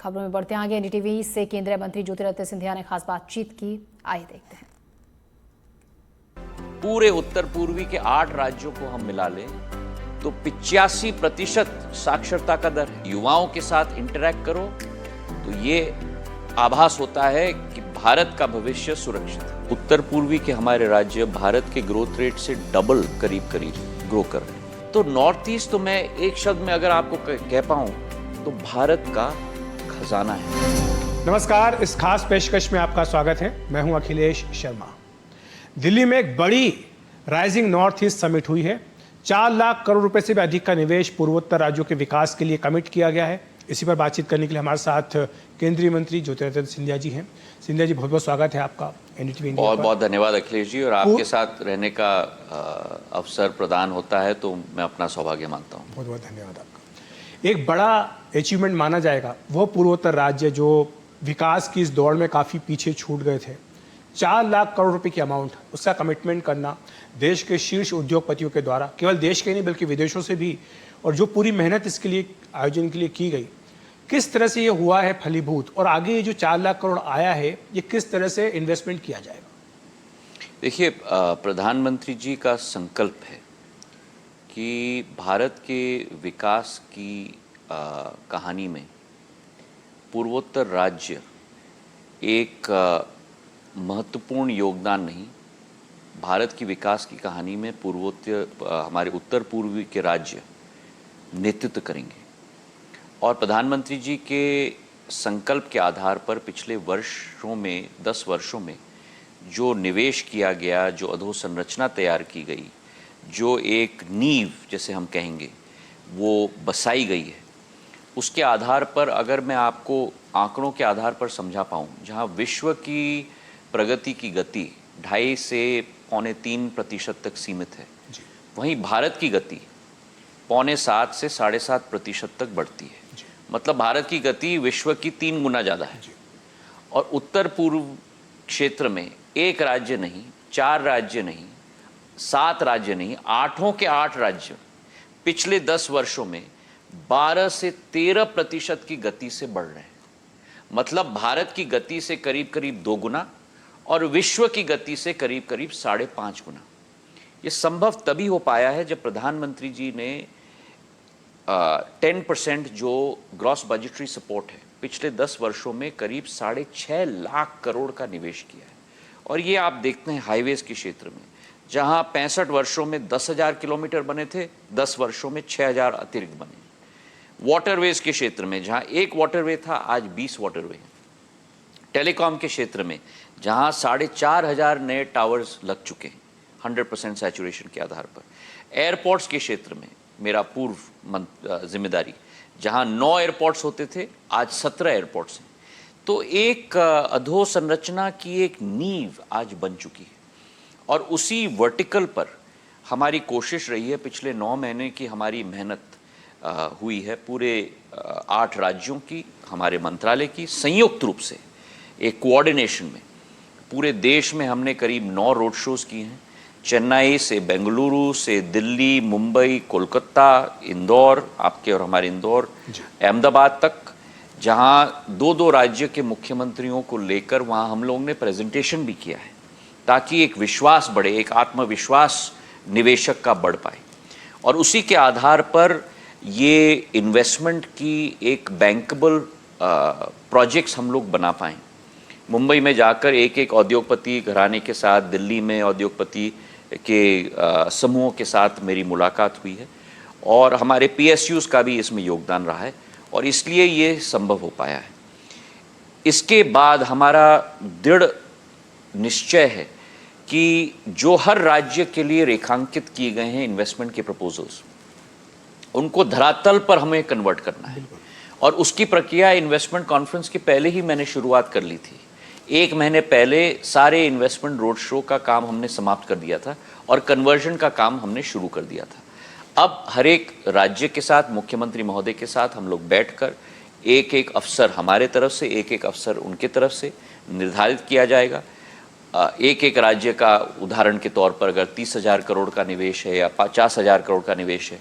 खबरों में बढ़ते हैं आगे। एनडीटीवी से केंद्रीय मंत्री ज्योतिरादित्य सिंधिया ने खास बातचीत की, आइए देखते हैं। पूरे उत्तर पूर्वी के 8 राज्यों को हम मिला लें तो 85% साक्षरता का दर है। युवाओं के साथ इंटरैक्ट करो तो ये आभास होता है कि भारत का भविष्य सुरक्षित है। उत्तर पूर्वी के हमारे राज्य भारत के ग्रोथ रेट से डबल करीब ग्रो कर रहे हैं। तो नॉर्थ ईस्ट तो मैं एक शब्द में अगर आपको कह पाऊं तो भारत का खजाना है। नमस्कार, इस खास पेशकश में आपका स्वागत है। मैं हूं अखिलेश शर्मा। दिल्ली में एक बड़ी राइजिंग नॉर्थ ईस्ट समिट हुई है। 4 लाख करोड़ रुपए से भी अधिक का निवेश पूर्वोत्तर राज्यों के विकास के लिए कमिट किया गया है। इसी पर बातचीत करने के लिए हमारे साथ केंद्रीय मंत्री ज्योतिरादित्य सिंधिया जी हैं। सिंधिया जी, बहुत बहुत स्वागत है आपका एनडीटीवी इंडिया पर। बहुत बहुत धन्यवाद अखिलेश जी, और आपके साथ रहने का अवसर प्रदान होता है तो मैं अपना सौभाग्य मानता हूँ। बहुत बहुत धन्यवाद आपका। एक बड़ा अचीवमेंट माना जाएगा वो पूर्वोत्तर राज्य जो विकास की इस दौड़ में काफ़ी पीछे छूट गए थे। 4 लाख करोड़ रुपए की अमाउंट, उसका कमिटमेंट करना देश के शीर्ष उद्योगपतियों के द्वारा, केवल देश के नहीं बल्कि विदेशों से भी, और जो पूरी मेहनत इसके लिए आयोजन के लिए की गई, किस तरह से ये हुआ है फलीभूत, और आगे ये जो 4 लाख करोड़ आया है ये किस तरह से इन्वेस्टमेंट किया जाएगा? देखिए, प्रधानमंत्री जी का संकल्प है कि भारत के विकास की कहानी में पूर्वोत्तर राज्य एक महत्वपूर्ण योगदान नहीं, भारत की विकास की कहानी में हमारे उत्तर पूर्वी के राज्य नेतृत्व करेंगे। और प्रधानमंत्री जी के संकल्प के आधार पर पिछले वर्षों में 10 वर्षों में जो निवेश किया गया, जो अधोसंरचना तैयार की गई, जो एक नींव जैसे हम कहेंगे वो बसाई गई है, उसके आधार पर अगर मैं आपको आंकड़ों के आधार पर समझा पाऊँ, जहाँ विश्व की प्रगति की गति 2.5 से 3.25% तक सीमित है, वहीं भारत की गति 6.25 से 7.5% तक बढ़ती है। मतलब भारत की गति विश्व की 3 गुना ज़्यादा है। और उत्तर पूर्व क्षेत्र में एक राज्य नहीं, 4 राज्य नहीं, 7 राज्य नहीं, 8 के 8 राज्य पिछले 10 वर्षों में 12 से 13% की गति से बढ़ रहे हैं। मतलब भारत की गति से करीब 2 गुना और विश्व की गति से करीब 5.5 गुना। ये संभव तभी हो पाया है जब प्रधानमंत्री जी ने 10% जो ग्रॉस बजटरी सपोर्ट है पिछले 10 वर्षों में करीब 6.5 लाख करोड़ का निवेश किया है। और ये आप देखते हैं हाईवेज के क्षेत्र में, जहां 65 वर्षों में 10,000 किलोमीटर बने थे, 10 वर्षों में 6,000 अतिरिक्त बने। वाटरवेज के क्षेत्र में जहां एक वाटरवे था, आज 20 वाटरवे हैं। टेलीकॉम के क्षेत्र में जहां 4,500 नए टावर्स लग चुके हैं 100% सैचुरेशन के आधार पर। एयरपोर्ट्स के क्षेत्र में मेरा पूर्व जिम्मेदारी, जहां 9 एयरपोर्ट्स होते थे, आज 17 एयरपोर्ट्स हैं। तो एक अधोसंरचना की एक नींव आज बन चुकी है। और उसी वर्टिकल पर हमारी कोशिश रही है, पिछले 9 महीने की हमारी मेहनत हुई है, पूरे 8 राज्यों की, हमारे मंत्रालय की, संयुक्त रूप से एक कोऑर्डिनेशन में पूरे देश में हमने करीब 9 रोड शोज़ किए हैं। चेन्नई से बेंगलुरु से दिल्ली, मुंबई, कोलकाता, इंदौर, आपके और हमारे इंदौर, अहमदाबाद तक, जहां 2-2 राज्य के मुख्यमंत्रियों को लेकर वहां हम लोगों ने प्रेजेंटेशन भी किया है, ताकि एक विश्वास बढ़े, एक आत्मविश्वास निवेशक का बढ़ पाए। और उसी के आधार पर ये इन्वेस्टमेंट की एक बैंकेबल प्रोजेक्ट्स हम लोग बना पाएँ। मुंबई में जाकर एक औद्योगपति घराने के साथ, दिल्ली में औद्योगपति के समूहों के साथ मेरी मुलाकात हुई है, और हमारे PSUs का भी इसमें योगदान रहा है, और इसलिए ये संभव हो पाया है। इसके बाद हमारा दृढ़ निश्चय है कि जो हर राज्य के लिए रेखांकित किए गए हैं इन्वेस्टमेंट के प्रपोजल्स, उनको धरातल पर हमें कन्वर्ट करना है। और उसकी प्रक्रिया इन्वेस्टमेंट कॉन्फ्रेंस के पहले ही मैंने शुरुआत कर ली थी। 1 महीने पहले सारे इन्वेस्टमेंट रोड शो का काम हमने समाप्त कर दिया था और कन्वर्जन का काम हमने शुरू कर दिया था। अब हर एक राज्य के साथ, मुख्यमंत्री महोदय के साथ हम लोग बैठकर एक अफसर हमारे तरफ से, एक अफसर उनके तरफ से निर्धारित किया जाएगा। एक राज्य का उदाहरण के तौर पर अगर 30,000 करोड़ का निवेश है या 50,000 करोड़ का निवेश है,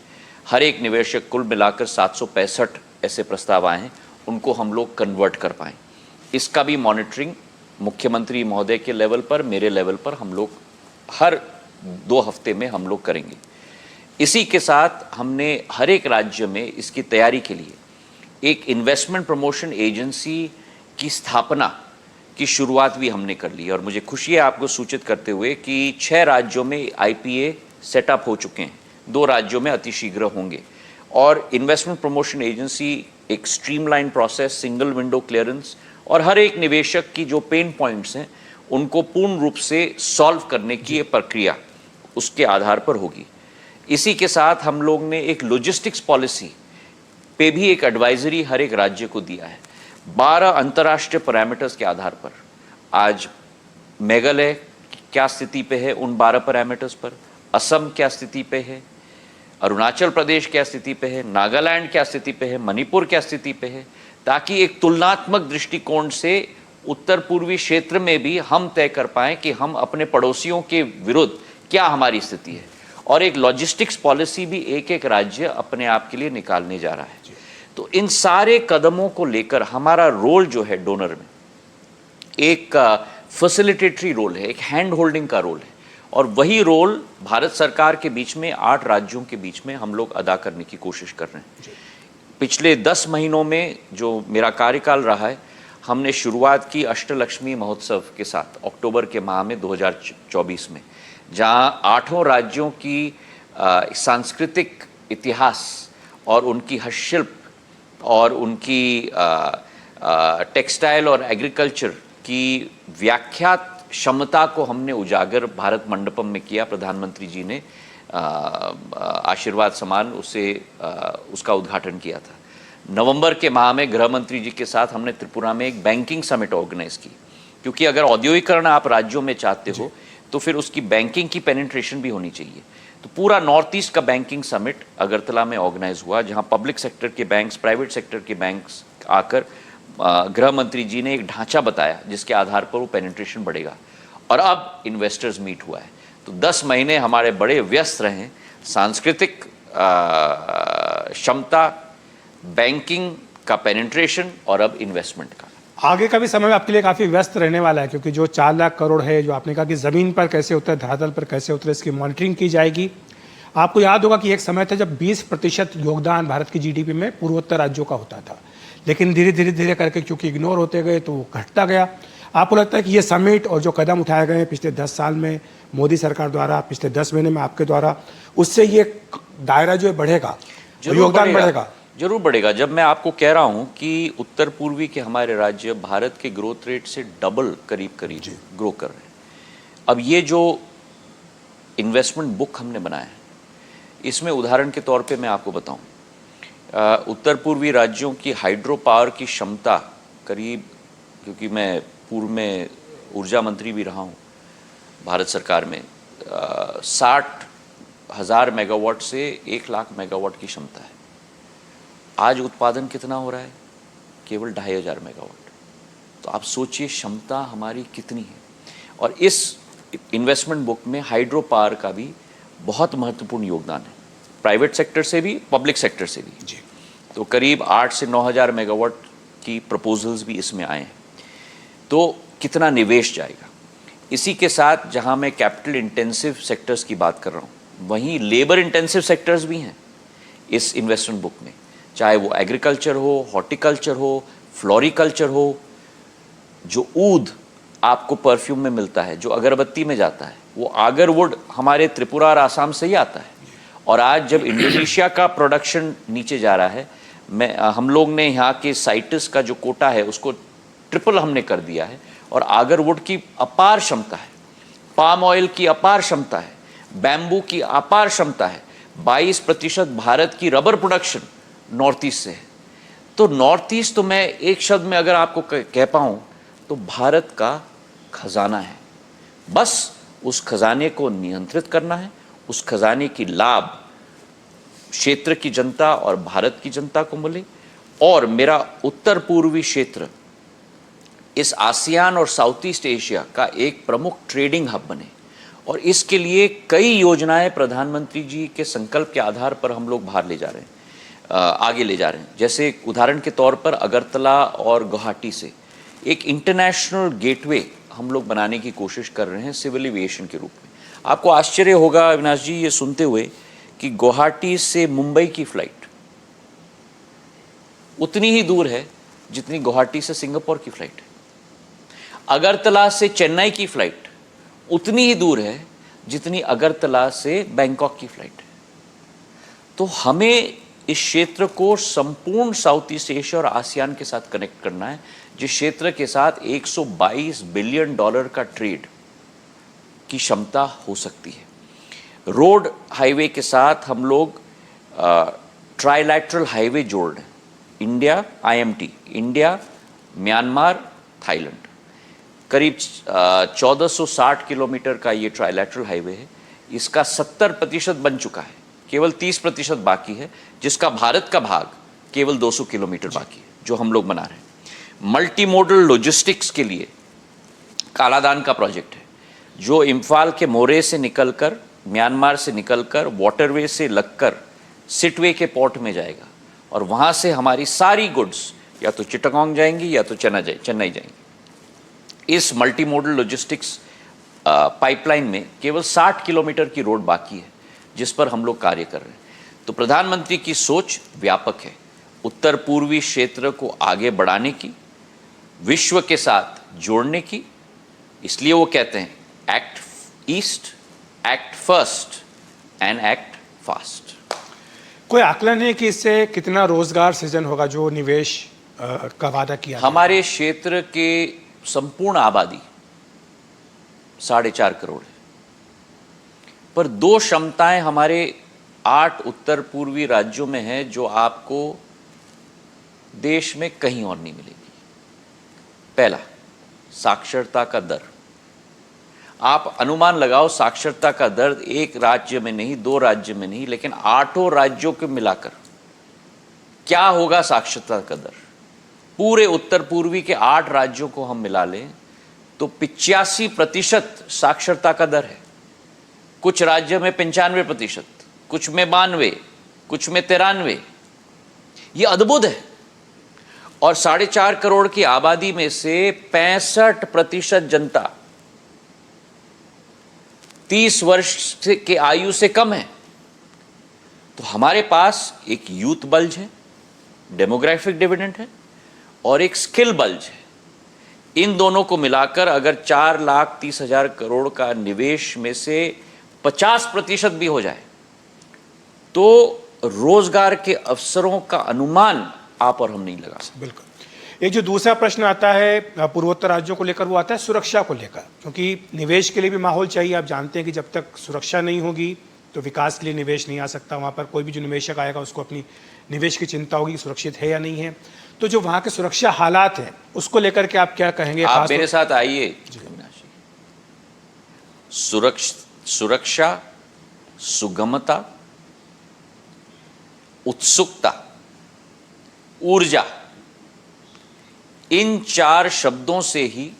हर एक निवेशक कुल मिलाकर 765 ऐसे प्रस्ताव आए हैं, उनको हम लोग कन्वर्ट कर पाएँ। इसका भी मॉनिटरिंग मुख्यमंत्री महोदय के लेवल पर, मेरे लेवल पर हम लोग हर 2 हफ्ते में हम लोग करेंगे। इसी के साथ हमने हर एक राज्य में इसकी तैयारी के लिए एक इन्वेस्टमेंट प्रमोशन एजेंसी की स्थापना की शुरुआत भी हमने कर ली है। और मुझे खुशी है आपको सूचित करते हुए कि 6 राज्यों में IPA सेटअप हो चुके हैं, 2 राज्यों में अतिशीघ्र होंगे। और इन्वेस्टमेंट प्रमोशन एजेंसी एक streamline process, single window clearance और हर एक निवेशक की जो पेन पॉइंट्स हैं उनको पूर्ण रूप से सॉल्व करने की ये प्रक्रिया उसके आधार पर होगी। इसी के साथ हम लोग ने एक लॉजिस्टिक्स पॉलिसी पे भी एक एडवाइजरी हर एक राज्य को दिया है। 12 अंतर्राष्ट्रीय पैरामीटर्स के आधार पर आज मेघालय क्या स्थिति पे है, उन 12 पैरामीटर्स पर असम क्या स्थिति पे है, अरुणाचल प्रदेश क्या स्थिति पे है, नागालैंड क्या स्थिति पे है, मणिपुर क्या स्थिति पे है, ताकि एक तुलनात्मक दृष्टिकोण से उत्तर पूर्वी क्षेत्र में भी हम तय कर पाएं कि हम अपने पड़ोसियों के विरुद्ध क्या हमारी स्थिति है। और एक लॉजिस्टिक्स पॉलिसी भी एक एक राज्य अपने आप के लिए निकालने जा रहा है। तो इन सारे कदमों को लेकर हमारा रोल जो है डोनर में एक फैसिलिटेटरी रोल है, एक हैंड होल्डिंग का रोल है। और वही रोल भारत सरकार के बीच में 8 राज्यों के बीच में हम लोग अदा करने की कोशिश कर रहे हैं। पिछले 10 महीनों में जो मेरा कार्यकाल रहा है, हमने शुरुआत की अष्टलक्ष्मी महोत्सव के साथ अक्टूबर के माह में 2024 में, जहां 8 राज्यों की सांस्कृतिक इतिहास और उनकी हस्तशिल्प और उनकी टेक्सटाइल और एग्रीकल्चर की व्याख्यात क्षमता को हमने उजागर भारत मंडपम में किया। प्रधानमंत्री जी ने आशीर्वाद समान उसका उद्घाटन किया था। नवंबर के माह में गृह मंत्री जी के साथ हमने त्रिपुरा में एक बैंकिंग समिट ऑर्गेनाइज की, क्योंकि अगर औद्योगिकरण आप राज्यों में चाहते हो तो फिर उसकी बैंकिंग की पेनिट्रेशन भी होनी चाहिए। तो पूरा नॉर्थ ईस्ट का बैंकिंग समिट अगरतला में ऑर्गेनाइज हुआ, जहां पब्लिक सेक्टर के बैंक्स, प्राइवेट सेक्टर के बैंक्स आकर गृह मंत्री जी ने एक ढांचा बताया जिसके आधार पर वो पेनिट्रेशन बढ़ेगा। और अब इन्वेस्टर्स मीट हुआ है। तो 10 महीने हमारे बड़े व्यस्त रहे, सांस्कृतिक क्षमता, बैंकिंग का पेनिट्रेशन और अब इन्वेस्टमेंट का। आगे का भी समय आपके लिए काफ़ी व्यस्त रहने वाला है, क्योंकि जो 4 लाख करोड़ है, जो आपने कहा कि ज़मीन पर कैसे उतरे, धरातल पर कैसे उतरे, इसकी मॉनिटरिंग की जाएगी। आपको याद होगा कि एक समय था जब 20% योगदान भारत की GDP में पूर्वोत्तर राज्यों का होता था, लेकिन धीरे धीरे करके क्योंकि इग्नोर होते गए तो वो घटता गया। आपको लगता है कि ये समिट और जो कदम उठाए गए हैं पिछले 10 साल में मोदी सरकार द्वारा, पिछले 10 महीने में आपके द्वारा, उससे ये दायरा जो है बढ़ेगा, योगदान बढ़ेगा? जरूर बढ़ेगा। जब मैं आपको कह रहा हूं कि उत्तर पूर्वी के हमारे राज्य भारत के ग्रोथ रेट से डबल करीब ग्रो कर रहे हैं। अब ये जो इन्वेस्टमेंट बुक हमने बनाया है, इसमें उदाहरण के तौर पे मैं आपको बताऊं, उत्तर पूर्वी राज्यों की हाइड्रो पावर की क्षमता करीब, क्योंकि मैं पूर्व में ऊर्जा मंत्री भी रहा हूं भारत सरकार में, 60,000 मेगावाट से 1 लाख मेगावाट की क्षमता है। आज उत्पादन कितना हो रहा है? केवल 2,500 मेगावाट। तो आप सोचिए क्षमता हमारी कितनी है। और इस इन्वेस्टमेंट बुक में हाइड्रो पावर का भी बहुत महत्वपूर्ण योगदान है, प्राइवेट सेक्टर से भी, पब्लिक सेक्टर से भी जी। तो करीब 8 से 9,000 मेगावाट की प्रपोजल्स भी इसमें आए हैं। तो कितना निवेश जाएगा। इसी के साथ जहां मैं कैपिटल इंटेंसिव सेक्टर्स की बात कर रहा हूं, वहीं लेबर इंटेंसिव सेक्टर्स भी हैं इस इन्वेस्टमेंट बुक में, चाहे वो एग्रीकल्चर हो, हॉर्टिकल्चर हो, फ्लोरिकल्चर हो। जो ऊद आपको परफ्यूम में मिलता है, जो अगरबत्ती में जाता है, वो आगरवुड हमारे त्रिपुरा और आसाम से ही आता है। और आज जब इंडोनेशिया का प्रोडक्शन नीचे जा रहा है, हम लोग ने यहाँ के साइट्रस का जो कोटा है उसको ट्रिपल हमने कर दिया है। और आगरवुड की अपार क्षमता है, पाम ऑयल की अपार क्षमता है, बैम्बू की अपार क्षमता है। 22% भारत की रबर प्रोडक्शन नॉर्थ ईस्ट से है। तो नॉर्थ ईस्ट, तो मैं एक शब्द में अगर आपको कह पाऊं तो भारत का खजाना है। बस उस खजाने को नियंत्रित करना है, उस खजाने की लाभ क्षेत्र की जनता और भारत की जनता को मिले, और मेरा उत्तर पूर्वी क्षेत्र इस आसियान और साउथ ईस्ट एशिया का एक प्रमुख ट्रेडिंग हब बने। और इसके लिए कई योजनाएं प्रधानमंत्री जी के संकल्प के आधार पर हम लोग बाहर ले जा रहे हैं। आगे ले जा रहे हैं। जैसे उदाहरण के तौर पर अगरतला और गुवाहाटी से एक इंटरनेशनल गेटवे हम लोग बनाने की कोशिश कर रहे हैं सिविल एविएशन के रूप में। आपको आश्चर्य होगा अविनाश जी ये सुनते हुए कि गुवाहाटी से मुंबई की फ्लाइट उतनी ही दूर है जितनी गुवाहाटी से सिंगापुर की फ्लाइट है। अगरतला से चेन्नई की फ्लाइट उतनी ही दूर है जितनी अगरतला से बैंकॉक की फ्लाइट है। तो हमें इस क्षेत्र को संपूर्ण साउथ ईस्ट एशिया और आसियान के साथ कनेक्ट करना है, जिस क्षेत्र के साथ 122 बिलियन डॉलर का ट्रेड की क्षमता हो सकती है। रोड हाईवे के साथ हम लोग ट्राइलैटरल हाईवे जोड़ रहे हैं। India IMT, India, Myanmar, Thailand, करीब 1460 किलोमीटर का ये ट्राइलैटरल हाईवे है। इसका 70% बन चुका है, केवल 30% बाकी है, जिसका भारत का भाग केवल 200 किलोमीटर बाकी है, जो हम लोग बना रहे हैं। मल्टी मोडल लॉजिस्टिक्स के लिए कालादान का प्रोजेक्ट है, जो इम्फाल के मोरे से निकलकर, म्यांमार से निकलकर, वाटरवे से लगकर सिटवे के पोर्ट में जाएगा और वहाँ से हमारी सारी गुड्स या तो चिटागोंग जाएंगी या तो चेन्नई जाएंगी। इस मल्टी मॉडल लॉजिस्टिक्स पाइपलाइन में केवल 60 किलोमीटर की रोड बाकी है, जिस पर हम लोग कार्य कर रहे हैं। तो प्रधानमंत्री की सोच व्यापक है, उत्तर पूर्वी क्षेत्र को आगे बढ़ाने की, विश्व के साथ जोड़ने की। इसलिए वो कहते हैं act east, act first and act fast. कोई आकलन है कि इससे कितना रोजगार सृजन होगा जो निवेश का वादा किया? हमारे क्षेत्र के संपूर्ण आबादी 4.5 करोड़ है, पर 2 क्षमताएं हमारे 8 उत्तर पूर्वी राज्यों में हैं जो आपको देश में कहीं और नहीं मिलेगी। पहला, साक्षरता का दर। आप अनुमान लगाओ, साक्षरता का दर एक राज्य में नहीं, 2 राज्य में नहीं, लेकिन 8 राज्यों को मिलाकर क्या होगा साक्षरता का दर। पूरे उत्तर पूर्वी के 8 राज्यों को हम मिला लें तो 85% साक्षरता का दर है। कुछ राज्य में 95%, कुछ में 92, कुछ में 93। ये अद्भुत है। और 4.5 करोड़ की आबादी में से 65% जनता 30 वर्ष के आयु से कम है। तो हमारे पास एक यूथ बल्ज है, डेमोग्राफिक डिविडेंड है, और एक स्किल बल्ज है। इन दोनों को मिलाकर अगर 4,30,000 करोड़ का निवेश में से 50% भी हो जाए तो रोजगार के अवसरों का अनुमान आप और हम नहीं लगा सकते। बिल्कुल। एक जो दूसरा प्रश्न आता है पूर्वोत्तर राज्यों को लेकर, वो आता है सुरक्षा को लेकर, क्योंकि निवेश के लिए भी माहौल चाहिए। आप जानते हैं कि जब तक सुरक्षा नहीं होगी तो विकास के लिए निवेश नहीं आ सकता। वहाँ पर कोई भी जो निवेशक आएगा उसको अपनी निवेश की चिंता होगी, सुरक्षित है या नहीं है। तो जो वहाँ के सुरक्षा हालात हैं उसको लेकर के आप क्या कहेंगे? आप मेरे साथ आइए। सुरक्षा, सुगमता, उत्सुकता, ऊर्जा, इन 4 शब्दों से ही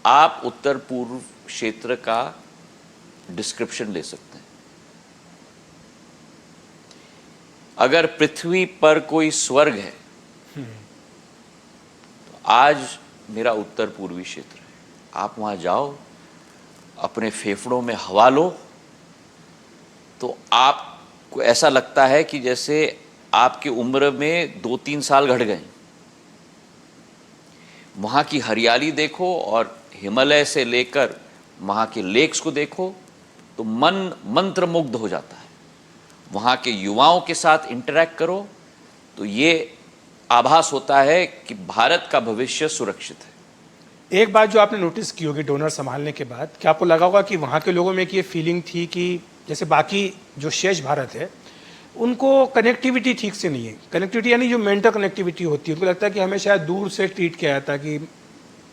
आप उत्तर पूर्व क्षेत्र का डिस्क्रिप्शन ले सकते हैं। अगर पृथ्वी पर कोई स्वर्ग है तो आज मेरा उत्तर पूर्वी क्षेत्र है। आप वहां जाओ, अपने फेफड़ों में हवा लो तो आपको ऐसा लगता है कि जैसे आपकी उम्र में 2-3 साल घट गए। वहाँ की हरियाली देखो और हिमालय से लेकर वहाँ के लेक्स को देखो तो मन मंत्रमुग्ध हो जाता है। वहाँ के युवाओं के साथ इंटरैक्ट करो तो ये आभास होता है कि भारत का भविष्य सुरक्षित है। एक बात जो आपने नोटिस की होगी डोनर संभालने के बाद, क्या आपको लगा होगा कि वहाँ के लोगों में एक ये फीलिंग थी कि जैसे बाकी जो शेष भारत है उनको कनेक्टिविटी ठीक से नहीं है। कनेक्टिविटी यानी जो मेंटल कनेक्टिविटी होती है, उनको लगता है कि हमें शायद दूर से ट्रीट किया जाता है, कि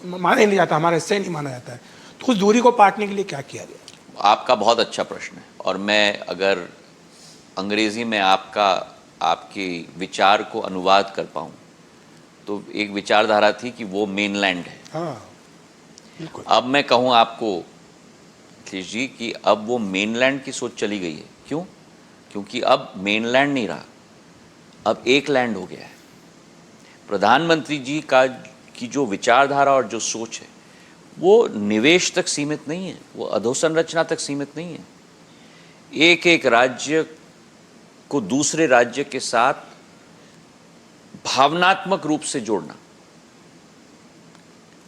माना ही नहीं जाता, हमारा हिस्सा ही नहीं माना जाता है। तो उस दूरी को पाटने के लिए क्या किया गया? आपका बहुत अच्छा प्रश्न है, और मैं अगर अंग्रेजी में आपके विचार को अनुवाद कर पाऊँ तो एक विचारधारा थी कि वो मेनलैंड है। हाँ, बिल्कुल। अब मैं कहूँ आपको अखिलेश जी कि अब वो मेनलैंड की सोच चली गई है। क्यों? क्योंकि अब मेनलैंड नहीं रहा, अब एक लैंड हो गया है। प्रधानमंत्री जी की जो विचारधारा और जो सोच है वो निवेश तक सीमित नहीं है, वो अधोसंरचना तक सीमित नहीं है। एक एक राज्य को दूसरे राज्य के साथ भावनात्मक रूप से जोड़ना।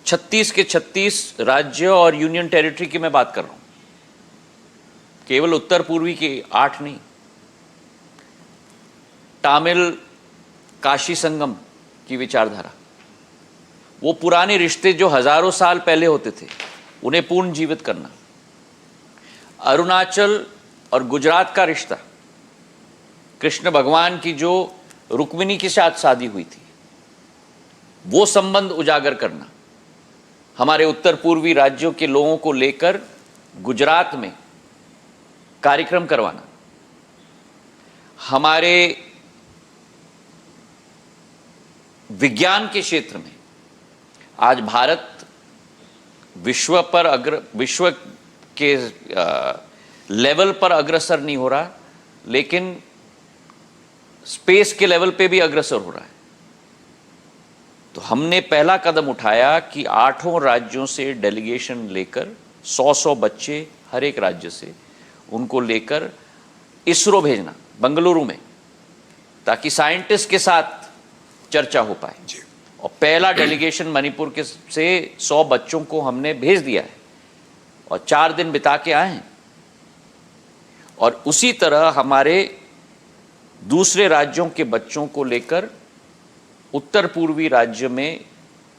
36 के 36 राज्य और यूनियन टेरिटरी की मैं बात कर रहा हूं, केवल उत्तर पूर्वी के 8 नहीं। तमिल काशी संगम की विचारधारा, वो पुराने रिश्ते जो हजारों साल पहले होते थे उन्हें पुनः जीवित करना। अरुणाचल और गुजरात का रिश्ता, कृष्ण भगवान की जो रुक्मिणी के साथ शादी हुई थी, वो संबंध उजागर करना। हमारे उत्तर पूर्वी राज्यों के लोगों को लेकर गुजरात में कार्यक्रम करवाना। हमारे विज्ञान के क्षेत्र में आज भारत विश्व के लेवल पर अग्रसर नहीं हो रहा, लेकिन स्पेस के लेवल पे भी अग्रसर हो रहा है। तो हमने पहला कदम उठाया कि 8 राज्यों से डेलीगेशन लेकर 100 बच्चे हर एक राज्य से, उनको लेकर इसरो भेजना बंगलुरु में, ताकि साइंटिस्ट के साथ चर्चा हो पाए। और पहला डेलीगेशन मणिपुर के से 100 बच्चों को हमने भेज दिया है और 4 दिन बिता के आए हैं। और उसी तरह हमारे दूसरे राज्यों के बच्चों को लेकर उत्तर पूर्वी राज्य में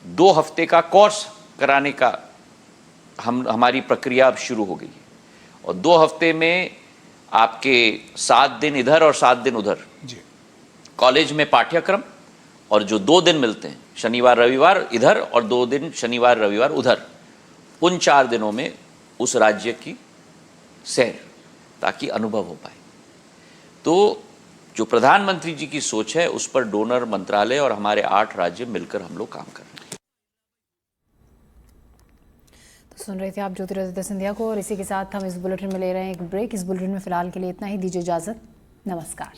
2 हफ्ते का कोर्स कराने का हमारी प्रक्रिया अब शुरू हो गई है। और 2 हफ्ते में आपके 7 दिन इधर और 7 दिन उधर कॉलेज में पाठ्यक्रम, और जो 2 दिन मिलते हैं शनिवार रविवार इधर और 2 दिन शनिवार रविवार उधर, उन 4 दिनों में उस राज्य की सैर, ताकि अनुभव हो पाए। तो जो प्रधानमंत्री जी की सोच है उस पर डोनर मंत्रालय और हमारे 8 राज्य मिलकर हम लोग काम कर रहे हैं। तो सुन रहे थे आप ज्योतिरादित्य सिंधिया को, और इसी के साथ हम इस बुलेटिन में ले रहे हैं एक ब्रेक। इस बुलेटिन में फिलहाल के लिए इतना ही। दीजिए इजाजत, नमस्कार।